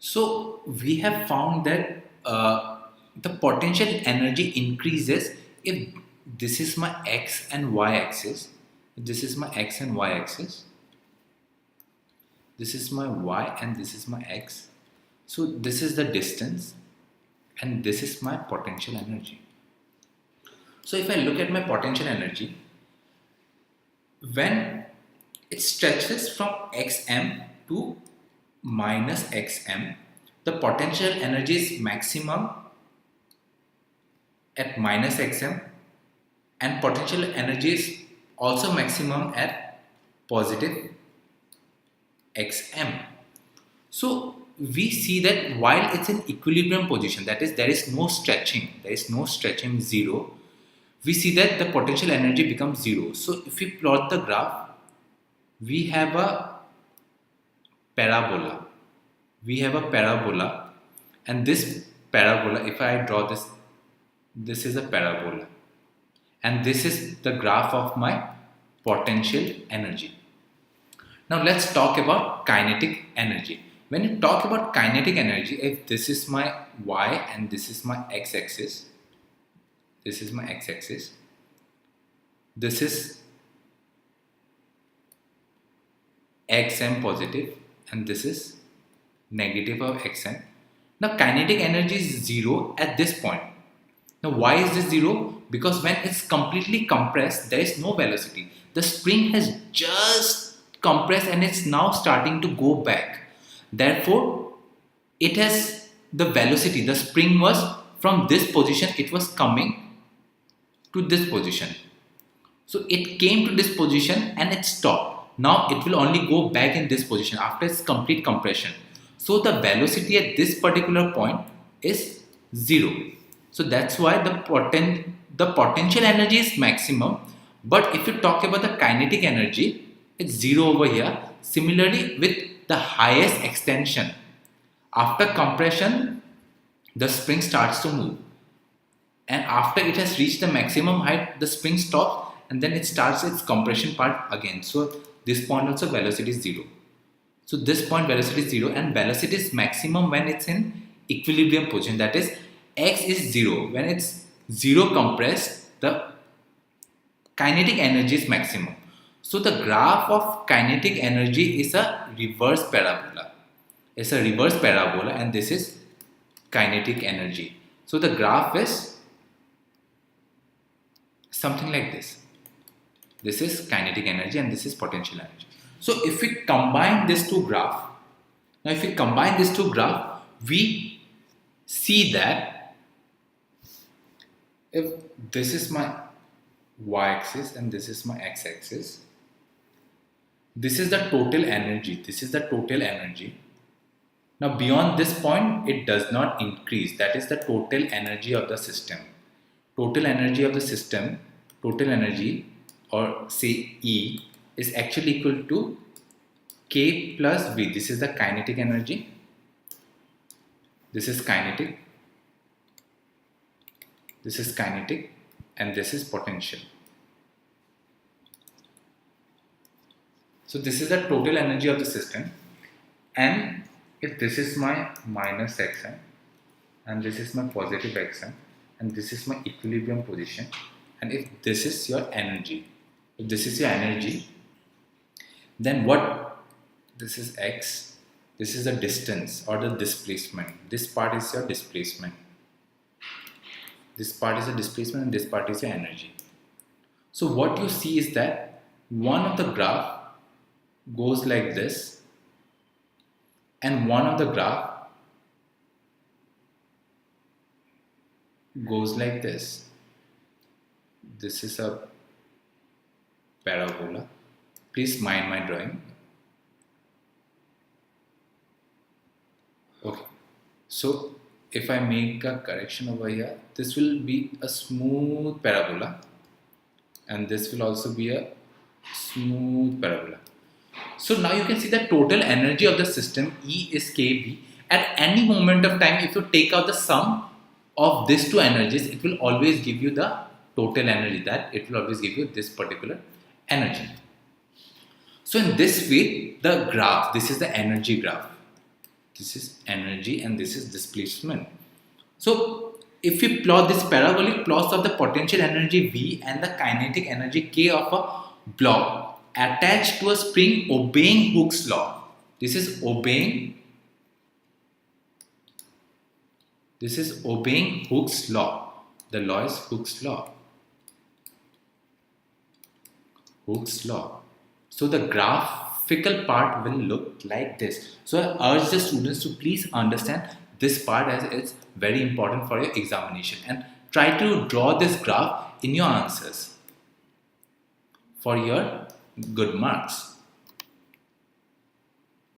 So we have found that the potential energy increases if this is my x and y axis. This is my x and y axis. This is my y and this is my x. So this is the distance and this is my potential energy. So if I look at my potential energy, when it stretches from xm to minus xm, the potential energy is maximum at minus xm and potential energy is also maximum at positive xm. So we see that while it's in equilibrium position, that is there is no stretching, zero, we see that the potential energy becomes zero. So if we plot the graph, we have a parabola. And this parabola, if I draw this is a parabola. And this is the graph of my potential energy. Now let's talk about kinetic energy. When you talk about kinetic energy, if this is my y and this is my x-axis, this is xm positive and this is negative of xm. Now kinetic energy is zero at this point. Now why is this zero? Because when it's completely compressed, there is no velocity. The spring has just compressed and it's now starting to go back. Therefore, it has the velocity. The spring was from this position, it was coming to this position. So it came to this position and it stopped. Now it will only go back in this position after its complete compression. So the velocity at this particular point is zero. So that's why the potential energy is maximum. But if you talk about the kinetic energy, it's zero over here. Similarly, with the highest extension, after compression, the spring starts to move. And after it has reached the maximum height, the spring stops and then it starts its compression part again. So this point also velocity is zero. So this point velocity is zero and velocity is maximum when it's in equilibrium position. That is, x is zero. When it's zero compressed, the kinetic energy is maximum. So the graph of kinetic energy is a reverse parabola. It's a reverse parabola and this is kinetic energy. So the graph is something like this. This is kinetic energy and this is potential energy. So if we combine these two graphs, we see that if this is my y-axis and this is my x-axis, this is the total energy. Now beyond this point, it does not increase. That is the total energy of the system. Total energy, or say E, is actually equal to K plus V. This is the kinetic energy. This is kinetic. And this is potential. So this is the total energy of the system. And if this is my minus xm and this is my positive xm and this is my equilibrium position, and if this is your energy, then what? This is x, this is the distance or the displacement. This part is your displacement. This part is the displacement and this part is your energy. So what you see is that one of the graph goes like this and one of the graph goes like this. This is a parabola. Please mind my drawing. Okay. So if I make a correction over here, this will be a smooth parabola and this will also be a smooth parabola. So now you can see the total energy of the system, E is kV. At any moment of time, if you take out the sum of these two energies, it will always give you the total energy, that it will always give you this particular energy. So in this way, the graph, this is the energy graph. this is energy, and this is displacement. So if we plot this parabolic plots of the potential energy V and the kinetic energy K of a block attached to a spring obeying Hooke's law. This is obeying Hooke's law. The law is Hooke's law. Hooke's law. So the graphical part will look like this. So I urge the students to please understand this part, as it's very important for your examination, and try to draw this graph in your answers for your good marks.